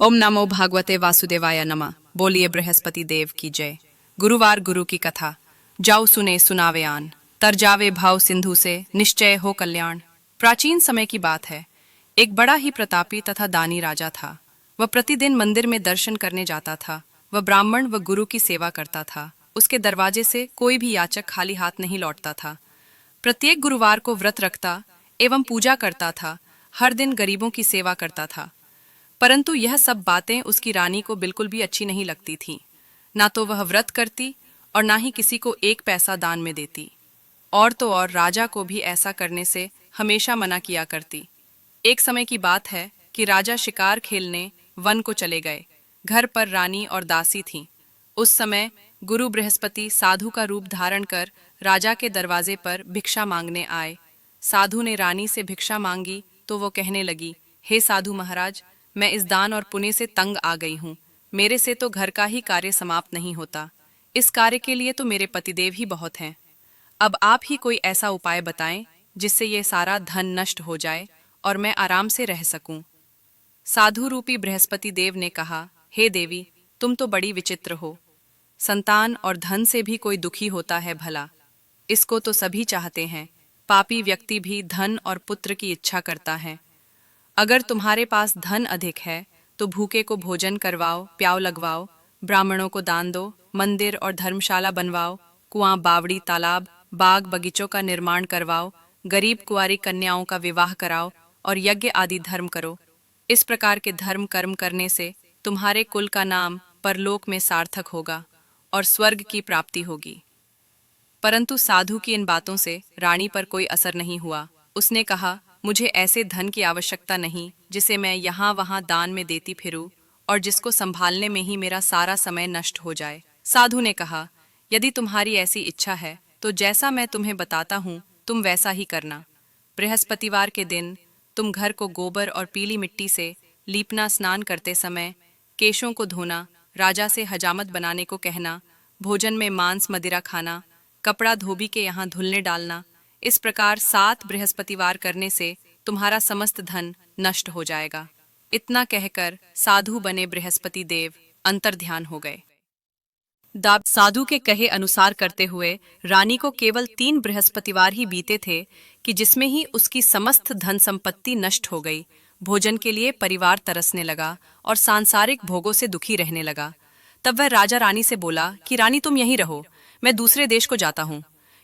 ओम नमो भागवते वासुदेवाय नमः। बोलिए बृहस्पति देव की जय। गुरुवार गुरु की कथा। जाओ सुने सुनावे आन, तर जावे भाव सिंधु से, निश्चय हो कल्याण। प्राचीन समय की बात है। एक बड़ा ही प्रतापी तथा दानी राजा था। वह प्रतिदिन मंदिर में दर्शन करने जाता था। वह ब्राह्मण व गुरु की सेवा करता था। उसके दरवाजे से कोई भी याचक खाली हाथ नहीं लौटता था। प्रत्येक गुरुवार को व्रत रखता एवं पूजा करता था। हर दिन गरीबों की सेवा करता था। परंतु यह सब बातें उसकी रानी को बिल्कुल भी अच्छी नहीं लगती थीं। ना तो वह व्रत करती और ना ही किसी को एक पैसा दान में देती। और तो और राजा को भी ऐसा करने से हमेशा मना किया करती। एक समय की बात है कि राजा शिकार खेलने वन को चले गए। घर पर रानी और दासी थीं। उस समय गुरु बृहस्पति साधु का रूप धारण कर राजा के दरवाजे पर भिक्षा मांगने आए। साधु ने रानी से भिक्षा मांगी तो वो कहने लगी, हे साधु महाराज, मैं इस दान और पुण्य से तंग आ गई हूँ। मेरे से तो घर का ही कार्य समाप्त नहीं होता। इस कार्य के लिए तो मेरे पतिदेव ही बहुत हैं। अब आप ही कोई ऐसा उपाय बताएं जिससे ये सारा धन नष्ट हो जाए और मैं आराम से रह सकूं। साधु रूपी बृहस्पति देव ने कहा, हे देवी, तुम तो बड़ी विचित्र हो। संतान और धन से भी कोई दुखी होता है भला? इसको तो सभी चाहते हैं। पापी व्यक्ति भी धन और पुत्र की इच्छा करता है। अगर तुम्हारे पास धन अधिक है तो भूखे को भोजन करवाओ, प्याव लगवाओ, ब्राह्मणों को दान दो, मंदिर और धर्मशाला बनवाओ, कुआं, बावड़ी, तालाब, बाग बगीचों का निर्माण करवाओ, गरीब कुंवारी कन्याओं का विवाह कराओ और यज्ञ आदि धर्म करो। इस प्रकार के धर्म कर्म करने से तुम्हारे कुल का नाम परलोक में सार्थक होगा और स्वर्ग की प्राप्ति होगी। परंतु साधु की इन बातों से रानी पर कोई असर नहीं हुआ। उसने कहा, मुझे ऐसे धन की आवश्यकता नहीं जिसे मैं यहाँ वहाँ दान में देती फिरूं और जिसको संभालने में ही मेरा सारा समय नष्ट हो जाए। साधु ने कहा, यदि तुम्हारी ऐसी इच्छा है तो जैसा मैं तुम्हें बताता हूँ तुम वैसा ही करना। बृहस्पतिवार के दिन तुम घर को गोबर और पीली मिट्टी से लीपना, स्नान करते समय केशों को धोना, राजा से हजामत बनाने को कहना, भोजन में मांस मदिरा खाना, कपड़ा धोबी के यहाँ धुलने डालना। इस प्रकार 7 बृहस्पतिवार करने से तुम्हारा समस्त धन नष्ट हो जाएगा। इतना कहकर साधु बने बृहस्पति देव अंतर्ध्यान हो गए। साधु के कहे अनुसार करते हुए रानी को केवल 3 बृहस्पतिवार ही बीते थे कि जिसमें ही उसकी समस्त धन संपत्ति नष्ट हो गई। भोजन के लिए परिवार तरसने लगा और सांसारिक भोगों से दुखी रहने लगा। तब वह राजा रानी से बोला कि रानी, तुम यहीं रहो, मैं दूसरे देश को जाता हूँ,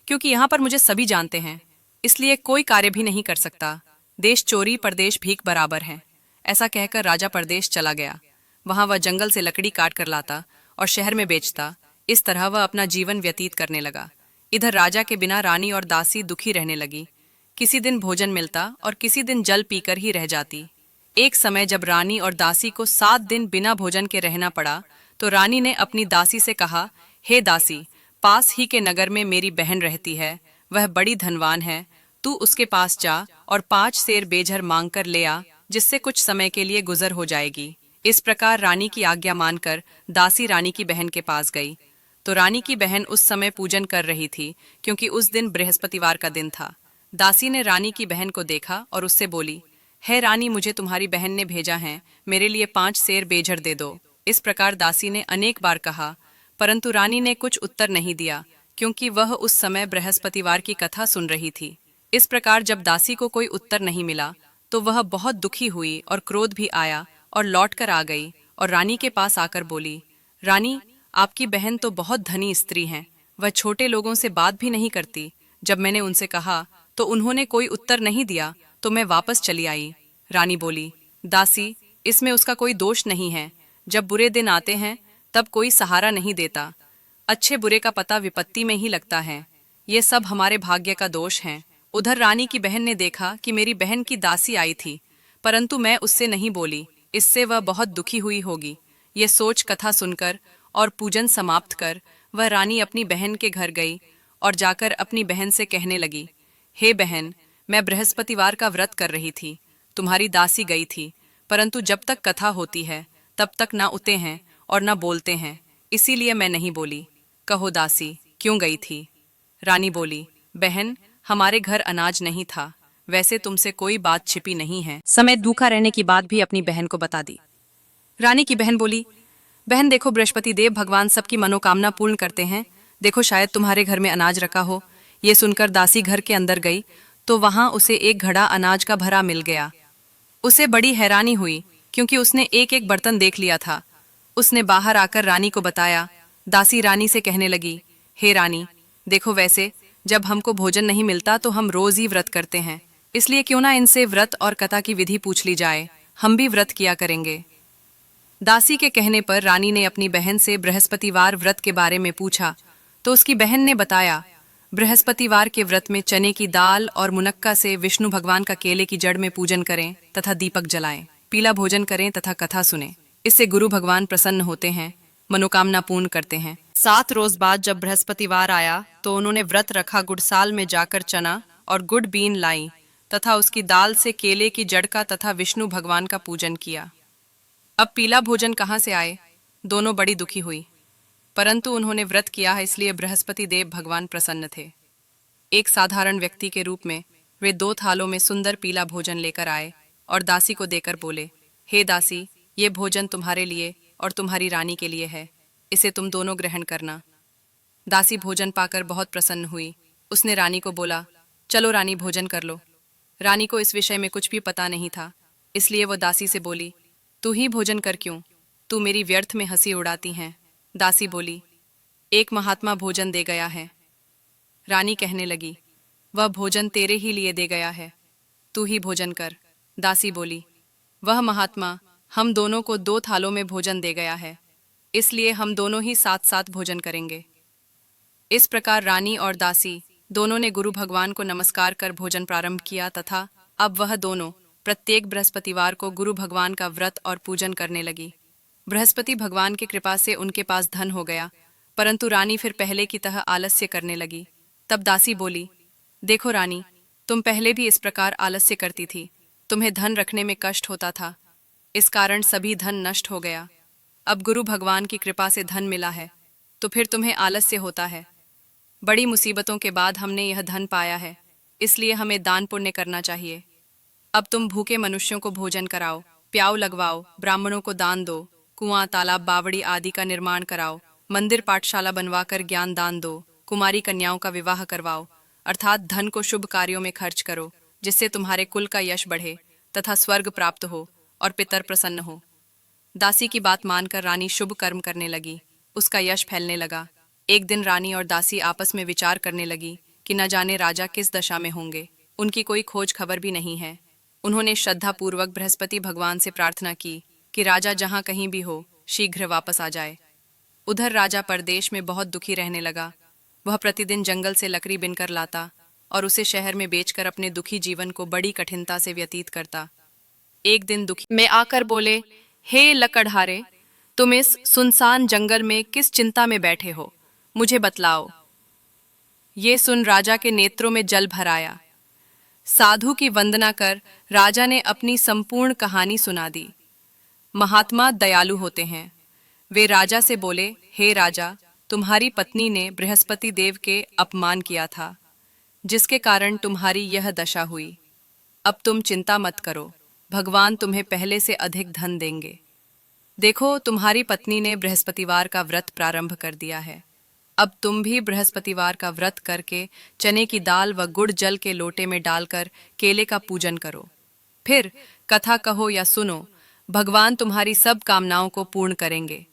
क्योंकि यहाँ पर मुझे सभी जानते हैं, इसलिए कोई कार्य भी नहीं कर सकता। देश चोरी परदेश भीख बराबर है। ऐसा कहकर राजा परदेश चला गया। वहां वह जंगल से लकड़ी काट कर लाता और शहर में बेचता। इस तरह वह अपना जीवन व्यतीत करने लगा। इधर राजा के बिना रानी और दासी दुखी रहने लगी। किसी दिन भोजन मिलता और किसी दिन जल पीकर ही रह जाती। एक समय जब रानी और दासी को 7 दिन बिना भोजन के रहना पड़ा तो रानी ने अपनी दासी से कहा, हे दासी, पास ही के नगर में मेरी बहन रहती है, वह बड़ी धनवान है। तू उसके पास जा और 5 सेर बेझर मांग कर ले आ, जिससे कुछ समय के लिए गुजर हो जाएगी। इस प्रकार रानी की आज्ञा मानकर दासी रानी की बहन के पास गई तो रानी की बहन उस समय पूजन कर रही थी, क्योंकि उस दिन बृहस्पतिवार का दिन था। दासी ने रानी की बहन को देखा और उससे बोली, है रानी, मुझे तुम्हारी बहन ने भेजा है, मेरे लिए 5 सेर बेझर दे दो। इस प्रकार दासी ने अनेक बार कहा, परंतु रानी ने कुछ उत्तर नहीं दिया, क्योंकि वह उस समय बृहस्पतिवार की कथा सुन रही थी। इस प्रकार जब दासी को कोई उत्तर नहीं मिला तो वह बहुत दुखी हुई और क्रोध भी आया और लौटकर आ गई और रानी के पास आकर बोली, रानी, आपकी बहन तो बहुत धनी स्त्री हैं, वह छोटे लोगों से बात भी नहीं करती। जब मैंने उनसे कहा तो उन्होंने कोई उत्तर नहीं दिया तो मैं वापस चली आई। रानी बोली, दासी, इसमें उसका कोई दोष नहीं है। जब बुरे दिन आते हैं तब कोई सहारा नहीं देता। अच्छे बुरे का पता विपत्ति में ही लगता है। ये सब हमारे भाग्य का दोष है। उधर रानी की बहन ने देखा कि मेरी बहन की दासी आई थी, परंतु मैं उससे नहीं बोली, इससे वह बहुत दुखी हुई होगी। ये सोच कथा सुनकर और पूजन समाप्त कर वह रानी अपनी बहन के घर गई और जाकर अपनी बहन से कहने लगी, हे बहन, मैं बृहस्पतिवार का व्रत कर रही थी, तुम्हारी दासी गई थी, परंतु जब तक कथा होती है तब तक ना उते हैं और ना बोलते हैं, इसीलिए मैं नहीं बोली। कहो दासी, क्यों गई थी? रानी बोली, बहन, हमारे घर अनाज नहीं था, वैसे तुमसे कोई बात छिपी नहीं है। समय भूखा रहने की बात भी अपनी बहन को बता दी। रानी की बहन बोली, बहन देखो, बृहस्पति देव भगवान सबकी मनोकामना पूर्ण करते हैं। देखो, शायद तुम्हारे घर में अनाज रखा हो। ये सुनकर दासी घर के अंदर गई तो वहां उसे एक घड़ा अनाज का भरा मिल गया। उसे बड़ी हैरानी हुई क्योंकि उसने एक एक बर्तन देख लिया था। उसने बाहर आकर रानी को बताया। दासी रानी से कहने लगी, हे रानी, देखो, वैसे जब हमको भोजन नहीं मिलता तो हम रोज ही व्रत करते हैं, इसलिए क्यों ना इनसे व्रत और कथा की विधि पूछ ली जाए, हम भी व्रत किया करेंगे। दासी के कहने पर रानी ने अपनी बहन से बृहस्पतिवार व्रत के बारे में पूछा तो उसकी बहन ने बताया, बृहस्पतिवार के व्रत में चने की दाल और मुनक्का से विष्णु भगवान का केले की जड़ में पूजन करें तथा दीपक जलाएं, पीला भोजन करें तथा कथा सुने। इससे गुरु भगवान प्रसन्न होते हैं, मनोकामना पूर्ण करते हैं। 7 रोज बाद जब बृहस्पतिवार आया तो उन्होंने व्रत रखा, गुड़साल में जाकर चना और गुड़ बीन लाई तथा उसकी दाल से केले की जड़ का तथा विष्णु भगवान का पूजन किया। अब पीला भोजन कहाँ से आए? दोनों बड़ी दुखी हुई, परंतु उन्होंने व्रत किया है इसलिए बृहस्पति देव भगवान प्रसन्न थे। एक साधारण व्यक्ति के रूप में वे 2 थालों में सुंदर पीला भोजन लेकर आए और दासी को देकर बोले, हे दासी, ये भोजन तुम्हारे लिए और तुम्हारी रानी के लिए है, इसे तुम दोनों ग्रहण करना। दासी भोजन पाकर बहुत प्रसन्न हुई। उसने रानी को बोला, चलो रानी, भोजन कर लो। रानी को इस विषय में कुछ भी पता नहीं था, इसलिए वो दासी से बोली, तू ही भोजन कर, क्यों तू मेरी व्यर्थ में हंसी उड़ाती हैं। दासी बोली, एक महात्मा भोजन दे गया है। रानी कहने लगी, वह भोजन तेरे ही लिए दे गया है, तू ही भोजन कर। दासी बोली, वह महात्मा हम दोनों को 2 थालों में भोजन दे गया है, इसलिए हम दोनों ही साथ साथ भोजन करेंगे। इस प्रकार रानी और दासी दोनों ने गुरु भगवान को नमस्कार कर भोजन प्रारंभ किया तथा अब वह दोनों प्रत्येक बृहस्पतिवार को गुरु भगवान का व्रत और पूजन करने लगी। बृहस्पति भगवान की कृपा से उनके पास धन हो गया, परंतु रानी फिर पहले की तरह आलस्य करने लगी। तब दासी बोली, देखो रानी, तुम पहले भी इस प्रकार आलस्य करती थी, तुम्हें धन रखने में कष्ट होता था, इस कारण सभी धन नष्ट हो गया। अब गुरु भगवान की कृपा से धन मिला है तो फिर तुम्हें आलस्य होता है। बड़ी मुसीबतों के बाद हमने यह धन पाया है, इसलिए हमें दान पुण्य करना चाहिए। अब तुम भूखे मनुष्यों को भोजन कराओ, प्याऊ लगवाओ, ब्राह्मणों को दान दो, कुआं, तालाब, बावड़ी आदि का निर्माण कराओ, मंदिर पाठशाला बनवाकर ज्ञान दान दो, कुमारी कन्याओं का विवाह करवाओ, अर्थात धन को शुभ कार्यों में खर्च करो, जिससे तुम्हारे कुल का यश बढ़े तथा स्वर्ग प्राप्त हो और पितर प्रसन्न हो। दासी की बात मानकर रानी शुभ कर्म करने लगी, उसका यश फैलने लगा। एक दिन रानी और दासी आपस में विचार करने लगी कि न जाने राजा किस दशा में होंगे, उनकी कोई खोज खबर भी नहीं है। उन्होंने श्रद्धापूर्वक बृहस्पति भगवान से प्रार्थना की कि राजा जहाँ कहीं भी हो शीघ्र वापस आ जाए। उधर राजा परदेश में बहुत दुखी रहने लगा। वह प्रतिदिन जंगल से लकड़ी बिनकर लाता और उसे शहर में बेचकर अपने दुखी जीवन को बड़ी कठिनता से व्यतीत करता। एक दिन दुखी में आकर बोले, हे लकड़हारे, तुम इस सुनसान जंगल में किस चिंता में बैठे हो, मुझे बतलाओ। ये सुन राजा के नेत्रों में जल भर आया। साधु की वंदना कर राजा ने अपनी संपूर्ण कहानी सुना दी। महात्मा दयालु होते हैं। वे राजा से बोले, हे राजा, तुम्हारी पत्नी ने बृहस्पति देव के अपमान किया था, जिसके कारण तुम्हारी यह दशा हुई। अब तुम चिंता मत करो, भगवान तुम्हें पहले से अधिक धन देंगे। देखो, तुम्हारी पत्नी ने बृहस्पतिवार का व्रत प्रारंभ कर दिया है। अब तुम भी बृहस्पतिवार का व्रत करके चने की दाल व गुड़ जल के लोटे में डालकर केले का पूजन करो। फिर कथा कहो या सुनो, भगवान तुम्हारी सब कामनाओं को पूर्ण करेंगे।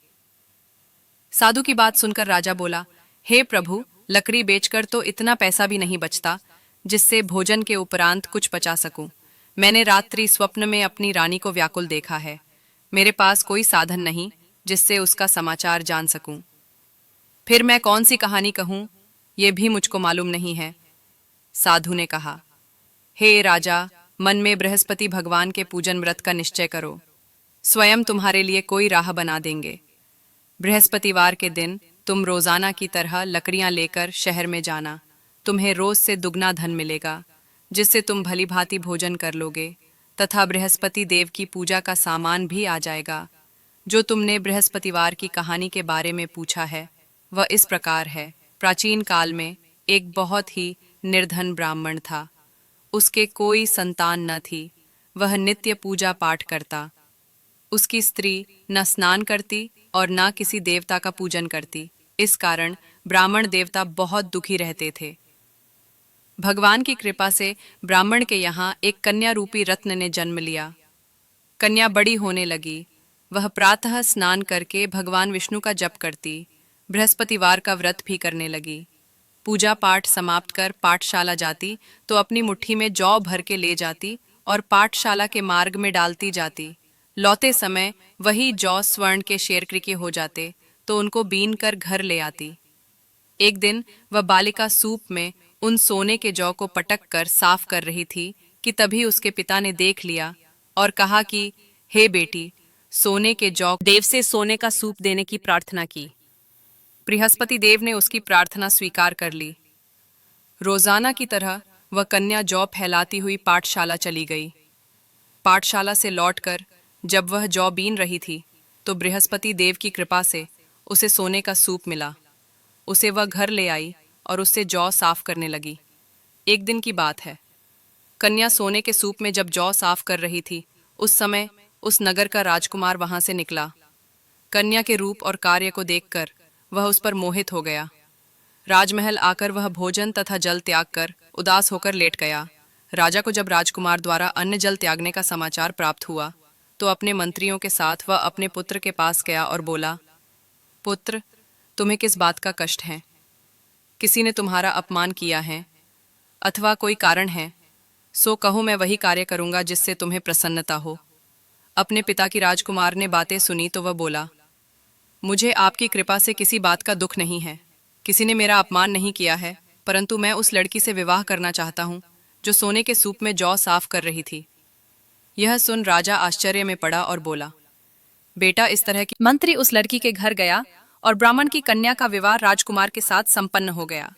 साधु की बात सुनकर राजा बोला, हे प्रभु, लकड़ी बेचकर तो इतना पैसा भी नहीं बचता जिससे भोजन के उपरांत कुछ पचा सकूं। मैंने रात्रि स्वप्न में अपनी रानी को व्याकुल देखा है। मेरे पास कोई साधन नहीं जिससे उसका समाचार जान सकूं। फिर मैं कौन सी कहानी कहूं, यह भी मुझको मालूम नहीं है। साधु ने कहा, हे राजा, मन में बृहस्पति भगवान के पूजन व्रत का निश्चय करो, स्वयं तुम्हारे लिए कोई राह बना देंगे। बृहस्पतिवार के दिन तुम रोजाना की तरह लकड़ियां लेकर शहर में जाना। तुम्हें रोज से दुगना धन मिलेगा, जिससे तुम भली भांति भोजन कर लोगे तथा बृहस्पति देव की पूजा का सामान भी आ जाएगा। जो तुमने बृहस्पतिवार की कहानी के बारे में पूछा है वह इस प्रकार है। प्राचीन काल में एक बहुत ही निर्धन ब्राह्मण था। उसके कोई संतान न थी। वह नित्य पूजा पाठ करता। उसकी स्त्री न स्नान करती और न किसी देवता का पूजन करती। इस कारण ब्राह्मण देवता बहुत दुखी रहते थे। भगवान की कृपा से ब्राह्मण के यहाँ एक कन्या रूपी रत्न ने जन्म लिया। कन्या बड़ी होने लगी। वह प्रातः स्नान करके भगवान विष्णु का जप करती, बृहस्पतिवार का व्रत भी करने लगी। पूजा पाठ समाप्त कर पाठशाला जाती तो अपनी मुट्ठी में जौ भर के ले जाती और पाठशाला के मार्ग में डालती जाती। लौटे समय वही जौ स्वर्ण के शेरक्री के हो जाते तो उनको बीन कर घर ले आती। एक दिन वह बालिका सूप में उन सोने के जौ को पटक कर साफ कर रही थी कि तभी उसके पिता ने देख लिया और कहा कि हे बेटी, सोने के जौ देव से सोने का सूप देने की प्रार्थना की। बृहस्पति देव ने उसकी प्रार्थना स्वीकार कर ली। रोजाना की तरह वह कन्या जौ फैलाती हुई पाठशाला चली गई। पाठशाला से लौटकर जब वह जौ बीन रही थी तो बृहस्पति देव की कृपा से उसे सोने का सूप मिला। उसे वह घर ले आई और उससे जौ साफ करने लगी। एक दिन की बात है, कन्या सोने के सूप में जब जौ साफ कर रही थी उस समय उस नगर का राजकुमार वहां से निकला। कन्या के रूप और कार्य को देखकर वह उस पर मोहित हो गया। राजमहल आकर वह भोजन तथा जल त्याग कर उदास होकर लेट गया। राजा को जब राजकुमार द्वारा अन्न जल त्यागने का समाचार प्राप्त हुआ तो अपने मंत्रियों के साथ वह अपने पुत्र के पास गया और बोला, पुत्र, तुम्हें किस बात का कष्ट है? किसी ने तुम्हारा अपमान किया है अथवा कोई कारण है? सो कहो, मैं वही कार्य करूंगा जिससे तुम्हें प्रसन्नता हो। अपने पिता की राजकुमार ने बातें सुनी तो वह बोला, मुझे आपकी कृपा से किसी बात का दुख नहीं है। किसी ने मेरा अपमान नहीं किया है, परंतु मैं उस लड़की से विवाह करना चाहता हूँ जो सोने के सूप में जौ साफ कर रही थी। यह सुन राजा आश्चर्य में पड़ा और बोला, बेटा, इस तरह की। मंत्री उस लड़की के घर गया और ब्राह्मण की कन्या का विवाह राजकुमार के साथ संपन्न हो गया।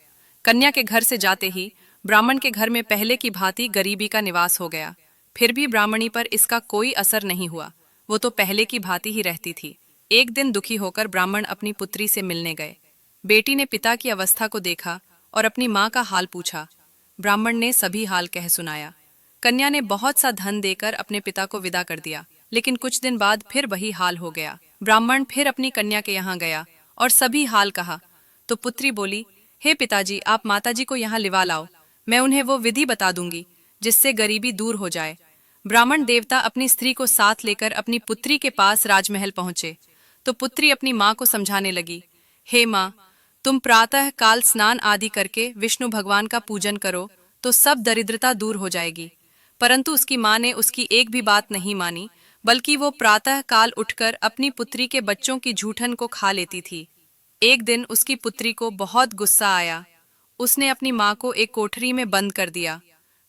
कन्या के घर से जाते ही ब्राह्मण के घर में पहले की भांति गरीबी का निवास हो गया। फिर भी ब्राह्मणी पर इसका कोई असर नहीं हुआ। वो तो पहले की भांति ही रहती थी। एक दिन दुखी होकर ब्राह्मण अपनी पुत्री से मिलने गए। बेटी ने पिता की अवस्था को देखा और अपनी माँ का हाल पूछा। ब्राह्मण ने सभी हाल कह सुनाया। कन्या ने बहुत सा धन देकर अपने पिता को विदा कर दिया, लेकिन कुछ दिन बाद फिर वही हाल हो गया। ब्राह्मण फिर अपनी कन्या के यहाँ गया और सभी हाल कहा तो पुत्री बोली, हे पिताजी, आप माताजी को यहाँ लिवा लाओ, मैं उन्हें वो विधि बता दूंगी जिससे गरीबी दूर हो जाए। ब्राह्मण देवता अपनी स्त्री को साथ लेकर अपनी पुत्री के पास राजमहल पहुंचे तो पुत्री अपनी माँ को समझाने लगी, हे माँ, तुम प्रातः काल स्नान आदि करके विष्णु भगवान का पूजन करो तो सब दरिद्रता दूर हो जाएगी। परंतु उसकी माँ ने उसकी एक भी बात नहीं मानी, बल्कि वो प्रातः काल उठकर अपनी पुत्री के बच्चों की जूठन को खा लेती थी। एक दिन उसकी पुत्री को बहुत गुस्सा आया। उसने अपनी माँ को एक कोठरी में बंद कर दिया।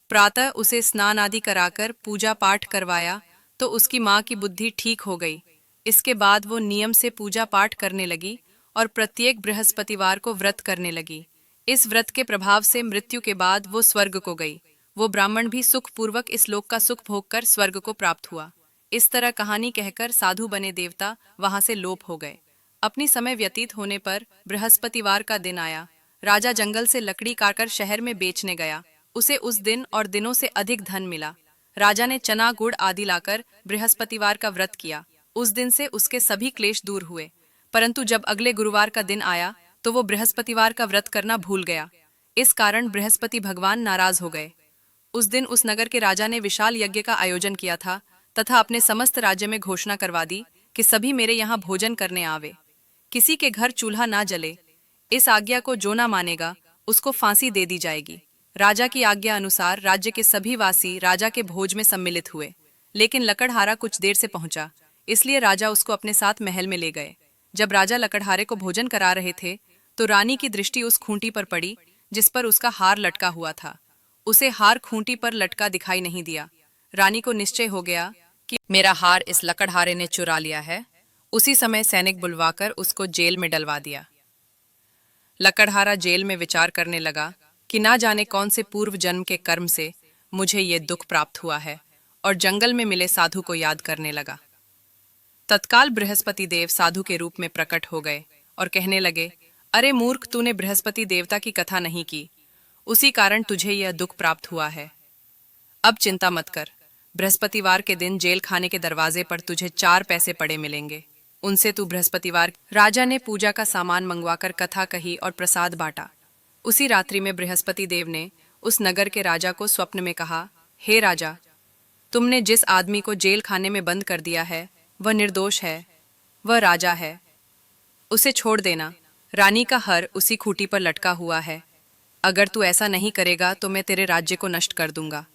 प्रातः उसे स्नान आदि कराकर पूजा पाठ करवाया तो उसकी माँ की बुद्धि ठीक हो गई। इसके बाद वो नियम से पूजा पाठ करने लगी और प्रत्येक बृहस्पतिवार को व्रत करने लगी। इस व्रत के प्रभाव से मृत्यु के बाद वो स्वर्ग को गई। वो ब्राह्मण भी सुखपूर्वक इस लोक का सुख भोग कर स्वर्ग को प्राप्त हुआ। इस तरह कहानी कहकर साधु बने देवता वहां से लोप हो गए। अपनी समय व्यतीत होने पर बृहस्पतिवार का दिन आया। राजा जंगल से लकड़ी काटकर शहर में बेचने गया। उसे उस दिन और दिनों से अधिक धन मिला। राजा ने चना गुड़ आदि लाकर बृहस्पतिवार का व्रत किया। उस दिन से उसके सभी क्लेश दूर हुए। परंतु जब अगले गुरुवार का दिन आया तो वो बृहस्पतिवार का व्रत करना भूल गया। इस कारण बृहस्पति भगवान नाराज हो गए। उस दिन उस नगर के राजा ने विशाल यज्ञ का आयोजन किया था तथा अपने समस्त राज्य में घोषणा करवा दी कि सभी मेरे यहाँ भोजन करने आवे, किसी के घर चूल्हा ना जले। इस आज्ञा को जो ना मानेगा उसको फांसी दे दी जाएगी। राजा की आज्ञा अनुसार राज्य के सभी वासी राजा के भोज में सम्मिलित हुए, लेकिन लकड़हारा कुछ देर से पहुंचा, इसलिए राजा उसको अपने साथ महल में ले गए। जब राजा लकड़हारे को भोजन करा रहे थे तो रानी की दृष्टि उस खूंटी पर पड़ी जिस पर उसका हार लटका हुआ था। उसे हार खूंटी पर लटका दिखाई नहीं दिया। रानी को निश्चय हो गया कि मेरा हार इस लकड़हारे ने चुरा लिया है। उसी समय सैनिक बुलवाकर उसको जेल में डलवा दिया। लकड़हारा जेल में विचार करने लगा कि ना जाने कौन से पूर्व जन्म के कर्म से मुझे ये दुख प्राप्त हुआ है, और जंगल में मिले साधु को याद करने लगा। तत्काल बृहस्पति देव साधु के रूप में प्रकट हो गए और कहने लगे, अरे मूर्ख, तूने बृहस्पति देवता की कथा नहीं की, उसी कारण तुझे यह दुख प्राप्त हुआ है। अब चिंता मत कर, बृहस्पतिवार के दिन जेल खाने के दरवाजे पर तुझे 4 पैसे पड़े मिलेंगे, उनसे तू बृहस्पतिवार। राजा ने पूजा का सामान मंगवाकर कथा कही और प्रसाद बांटा। उसी रात्रि में बृहस्पति देव ने उस नगर के राजा को स्वप्न में कहा, हे राजा, तुमने जिस आदमी को जेल खाने में बंद कर दिया है वह निर्दोष है, वह राजा है, उसे छोड़ देना। रानी का हर उसी खूंटी पर लटका हुआ है। अगर तू ऐसा नहीं करेगा तो मैं तेरे राज्य को नष्ट कर दूंगा।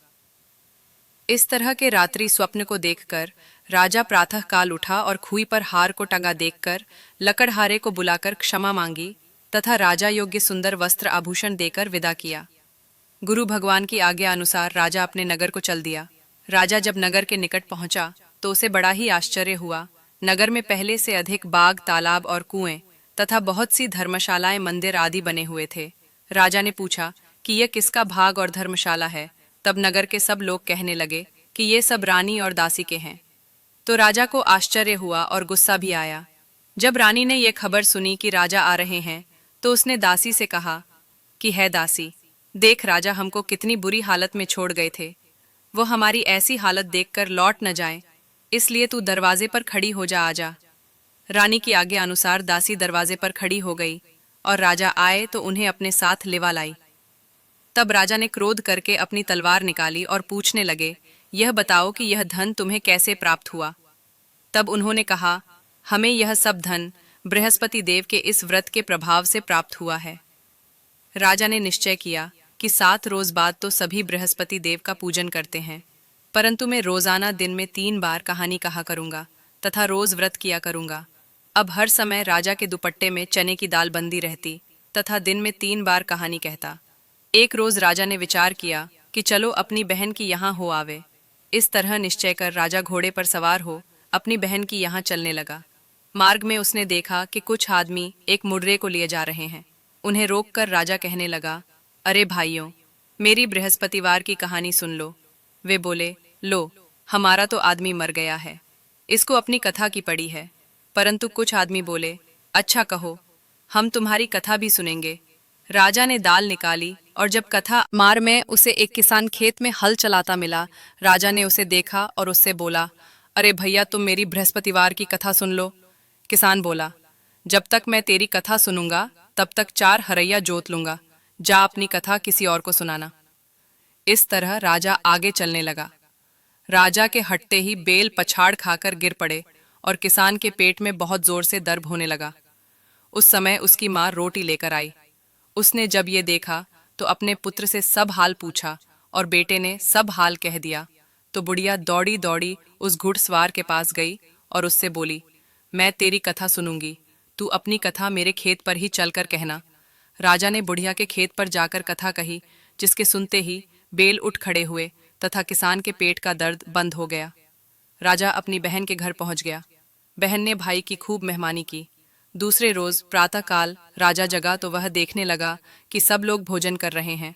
इस तरह के रात्रि स्वप्न को देखकर राजा प्रातः काल उठा और खूई पर हार को टंगा देखकर लकड़हारे को बुलाकर क्षमा मांगी तथा राजा योग्य सुंदर वस्त्र आभूषण देकर विदा किया। गुरु भगवान की आज्ञा अनुसार राजा अपने नगर को चल दिया। राजा जब नगर के निकट पहुंचा तो उसे बड़ा ही आश्चर्य हुआ। नगर में पहले से अधिक बाग, तालाब और कुएं तथा बहुत सी धर्मशालाएं, मंदिर आदि बने हुए थे। राजा ने पूछा कि यह किसका भाग और धर्मशाला है। तब नगर के सब लोग कहने लगे कि ये सब रानी और दासी के हैं। तो राजा को आश्चर्य हुआ और गुस्सा भी आया। जब रानी ने यह खबर सुनी कि राजा आ रहे हैं तो उसने दासी से कहा कि है दासी, देख राजा हमको कितनी बुरी हालत में छोड़ गए थे, वो हमारी ऐसी हालत देखकर लौट न जाए, इसलिए तू दरवाजे पर खड़ी हो जा, आजा। रानी की आज्ञा अनुसार दासी दरवाजे पर खड़ी हो गई और राजा आए तो उन्हें अपने साथ लिवा लाई। तब राजा ने क्रोध करके अपनी तलवार निकाली और पूछने लगे, यह बताओ कि यह धन तुम्हें कैसे प्राप्त हुआ। तब उन्होंने कहा, हमें यह सब धन बृहस्पति देव के इस व्रत के प्रभाव से प्राप्त हुआ है। राजा ने निश्चय किया कि 7 रोज बाद तो सभी बृहस्पति देव का पूजन करते हैं, परंतु मैं रोजाना दिन में 3 बार कहानी कहा करूंगा तथा रोज व्रत किया करूंगा। अब हर समय राजा के दुपट्टे में चने की दाल बंदी रहती तथा दिन में 3 बार कहानी कहता। एक रोज राजा ने विचार किया कि चलो अपनी बहन की यहाँ हो आवे। इस तरह निश्चय कर राजा घोड़े पर सवार हो अपनी बहन की यहाँ चलने लगा। मार्ग में उसने देखा कि कुछ आदमी एक मुर्रे को लिए जा रहे हैं। उन्हें रोककर राजा कहने लगा, अरे भाइयों, मेरी बृहस्पतिवार की कहानी सुन लो। वे बोले, लो, हमारा तो आदमी मर गया है, इसको अपनी कथा की पड़ी है। परंतु कुछ आदमी बोले, अच्छा कहो, हम तुम्हारी कथा भी सुनेंगे। राजा ने दाल निकाली और जब कथा मार में उसे एक किसान खेत में हल चलाता मिला। राजा ने उसे देखा और उससे बोला, अरे भैया, तुम मेरी बृहस्पतिवार की कथा सुन लो। किसान बोला, जब तक मैं तेरी कथा सुनूंगा तब तक 4 हरैया जोत लूंगा, जा अपनी कथा किसी और को सुनाना। इस तरह राजा आगे चलने लगा। राजा के हटते ही बेल पछाड़ खाकर गिर पड़े और किसान के पेट में बहुत जोर से दर्द होने लगा। उस समय उसकी माँ रोटी लेकर आई। उसने जब ये देखा तो अपने पुत्र से सब हाल पूछा और बेटे ने सब हाल कह दिया। तो बुढ़िया दौड़ी दौड़ी उस घुड़सवार के पास गई और उससे बोली, मैं तेरी कथा सुनूंगी, तू अपनी कथा मेरे खेत पर ही चलकर कहना। राजा ने बुढ़िया के खेत पर जाकर कथा कही, जिसके सुनते ही बेल उठ खड़े हुए तथा किसान के पेट का दर्द बंद हो गया। राजा अपनी बहन के घर पहुंच गया। बहन ने भाई की खूब मेहमानी की। दूसरे रोज प्रातःकाल राजा जगा तो वह देखने लगा कि सब लोग भोजन कर रहे हैं।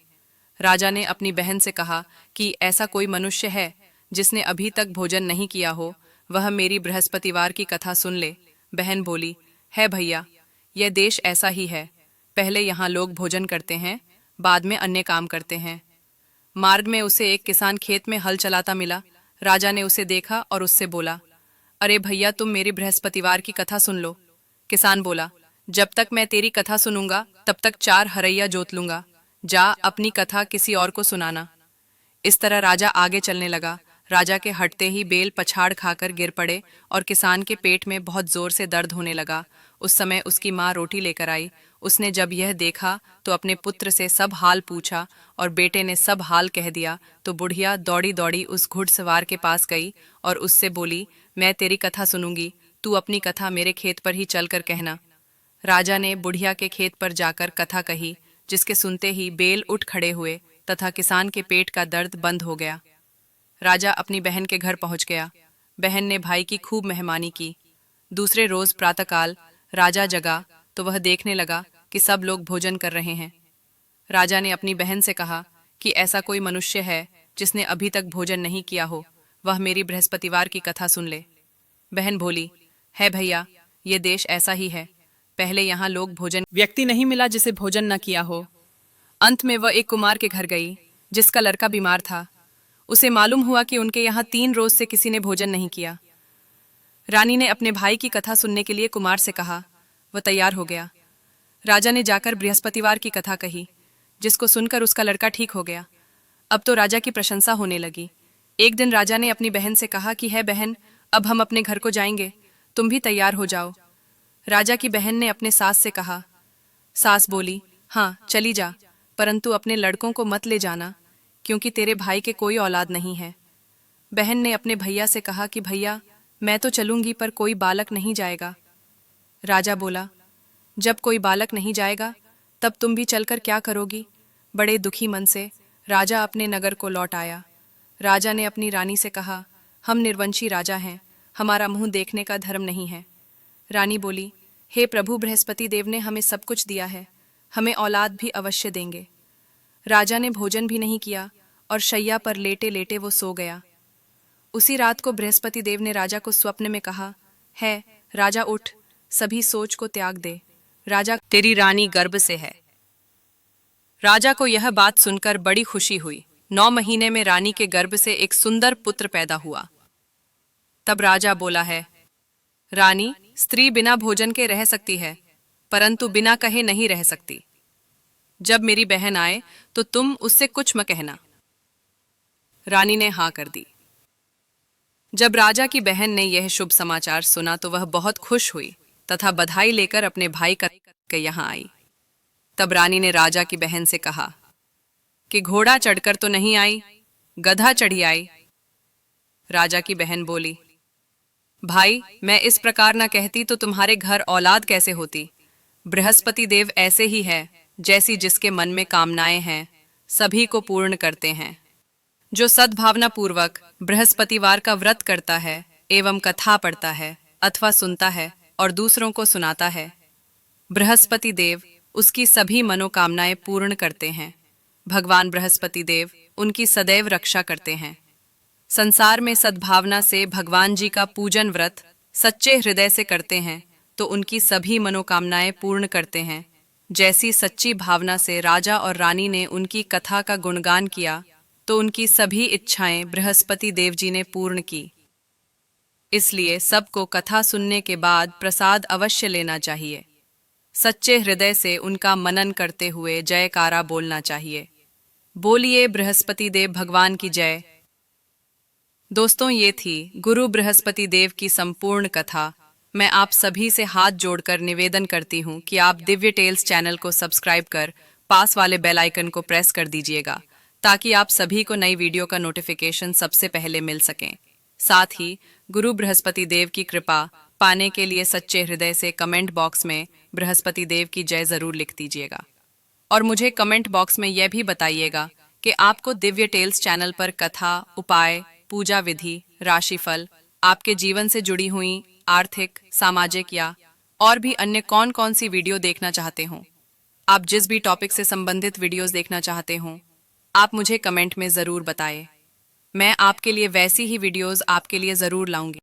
राजा ने अपनी बहन से कहा कि ऐसा कोई मनुष्य है जिसने अभी तक भोजन नहीं किया हो, वह मेरी बृहस्पतिवार की कथा सुन ले। बहन बोली, है भैया, यह देश ऐसा ही है, पहले यहाँ लोग भोजन करते हैं, बाद में अन्य काम करते हैं। मार्ग में उसे एक किसान खेत में हल चलाता मिला। राजा ने उसे देखा और उससे बोला, अरे भैया, तुम मेरी बृहस्पतिवार की कथा सुन लो। किसान बोला, जब तक मैं तेरी कथा सुनूंगा तब तक 4 हरैया जोत लूंगा, जा अपनी कथा किसी और को सुनाना। इस तरह राजा आगे चलने लगा। राजा के हटते ही बेल पछाड़ खाकर गिर पड़े और किसान के पेट में बहुत जोर से दर्द होने लगा। उस समय उसकी माँ रोटी लेकर आई। उसने जब यह देखा तो अपने पुत्र से सब हाल पूछा और बेटे ने सब हाल कह दिया। तो बुढ़िया दौड़ी दौड़ी उस घुड़सवार के पास गई और उससे बोली, मैं तेरी कथा सुनूंगी, तू अपनी कथा मेरे खेत पर ही चलकर कहना। राजा ने बुढ़िया के खेत पर जाकर कथा कही, जिसके सुनते ही बेल उठ खड़े हुए तथा किसान के पेट का दर्द बंद हो गया। राजा अपनी बहन के घर पहुंच गया। बहन ने भाई की खूब मेहमानी की। दूसरे रोज प्रातःकाल राजा जगा तो वह देखने लगा कि सब लोग भोजन कर रहे हैं। राजा ने अपनी बहन से कहा कि ऐसा कोई मनुष्य है जिसने अभी तक भोजन नहीं किया हो, वह मेरी बृहस्पतिवार की कथा सुन ले। बहन बोली, है भैया, ये देश ऐसा ही है, पहले यहाँ लोग भोजन व्यक्ति नहीं मिला जिसे भोजन न किया हो। अंत में वह एक कुमार के घर गई जिसका लड़का बीमार था। उसे मालूम हुआ कि उनके यहाँ 3 रोज से किसी ने भोजन नहीं किया। रानी ने अपने भाई की कथा सुनने के लिए कुमार से कहा। वह तैयार हो गया। राजा ने जाकर बृहस्पतिवार की कथा कही, जिसको सुनकर उसका लड़का ठीक हो गया। अब तो राजा की प्रशंसा होने लगी। एक दिन राजा ने अपनी बहन से कहा कि है बहन, अब हम अपने घर को जाएंगे, तुम भी तैयार हो जाओ। राजा की बहन ने अपने सास से कहा। सास बोली, हाँ चली जा, परंतु अपने लड़कों को मत ले जाना, क्योंकि तेरे भाई के कोई औलाद नहीं है। बहन ने अपने भैया से कहा कि भैया, मैं तो चलूंगी पर कोई बालक नहीं जाएगा। राजा बोला, जब कोई बालक नहीं जाएगा तब तुम भी चलकर क्या करोगी। बड़े दुखी मन से राजा अपने नगर को लौट आया। राजा ने अपनी रानी से कहा, हम निर्वंशी राजा हैं, हमारा मुंह देखने का धर्म नहीं है। रानी बोली, हे प्रभु बृहस्पति देव ने हमें सब कुछ दिया है, हमें औलाद भी अवश्य देंगे। राजा ने भोजन भी नहीं किया और शैया पर लेटे लेटे वो सो गया। उसी रात को बृहस्पति देव ने राजा को स्वप्न में कहा, है राजा उठ, सभी सोच को त्याग दे, राजा तेरी रानी गर्भ से है। राजा को यह बात सुनकर बड़ी खुशी हुई। 9 महीने में रानी के गर्भ से एक सुंदर पुत्र पैदा हुआ। तब राजा बोला है, रानी, स्त्री बिना भोजन के रह सकती है, परंतु बिना कहे नहीं रह सकती। जब मेरी बहन आए तो तुम उससे कुछ मत कहना। रानी ने हाँ कर दी। जब राजा की बहन ने यह शुभ समाचार सुना तो वह बहुत खुश हुई तथा बधाई लेकर अपने भाई के यहाँ आई। तब रानी ने राजा की बहन से कहा कि घोड़ा चढ़कर तो नहीं आई, गधा चढ़ी आई। राजा की बहन बोली, भाई, मैं इस प्रकार न कहती तो तुम्हारे घर औलाद कैसे होती। बृहस्पति देव ऐसे ही है, जैसी जिसके मन में कामनाएं हैं सभी को पूर्ण करते हैं। जो सद्भावना पूर्वक बृहस्पतिवार का व्रत करता है एवं कथा पढ़ता है अथवा सुनता है और दूसरों को सुनाता है, बृहस्पति देव उसकी सभी मनोकामनाएं पूर्ण करते हैं। भगवान बृहस्पति देव उनकी सदैव रक्षा करते हैं। संसार में सद्भावना से भगवान जी का पूजन व्रत सच्चे हृदय से करते हैं तो उनकी सभी मनोकामनाएं पूर्ण करते हैं। जैसी सच्ची भावना से राजा और रानी ने उनकी कथा का गुणगान किया तो उनकी सभी इच्छाएं बृहस्पति देव जी ने पूर्ण की। इसलिए सबको कथा सुनने के बाद प्रसाद अवश्य लेना चाहिए। सच्चे हृदय से उनका मनन करते हुए जयकारा बोलना चाहिए। बोलिए बृहस्पति देव भगवान की जय। दोस्तों, ये थी गुरु बृहस्पति देव की संपूर्ण कथा। मैं आप सभी से हाथ जोड़कर निवेदन करती हूँ कि आप दिव्य टेल्स चैनल को सब्सक्राइब कर पास वाले बेल आइकन को प्रेस कर दीजिएगा, ताकि आप सभी को नई वीडियो का नोटिफिकेशन सबसे पहले मिल सकें। साथ ही गुरु बृहस्पति देव की कृपा पाने के लिए सच्चे हृदय से कमेंट बॉक्स में बृहस्पति देव की जय जरूर लिख दीजिएगा। और मुझे कमेंट बॉक्स में यह भी बताइएगा कि आपको दिव्य टेल्स चैनल पर कथा, उपाय, पूजा विधि, राशिफल, आपके जीवन से जुड़ी हुई आर्थिक, सामाजिक या और भी अन्य कौन कौन सी वीडियो देखना चाहते हो। आप जिस भी टॉपिक से संबंधित वीडियोस देखना चाहते हो, आप मुझे कमेंट में ज़रूर बताएं। मैं आपके लिए वैसी ही वीडियोस आपके लिए ज़रूर लाऊंगी।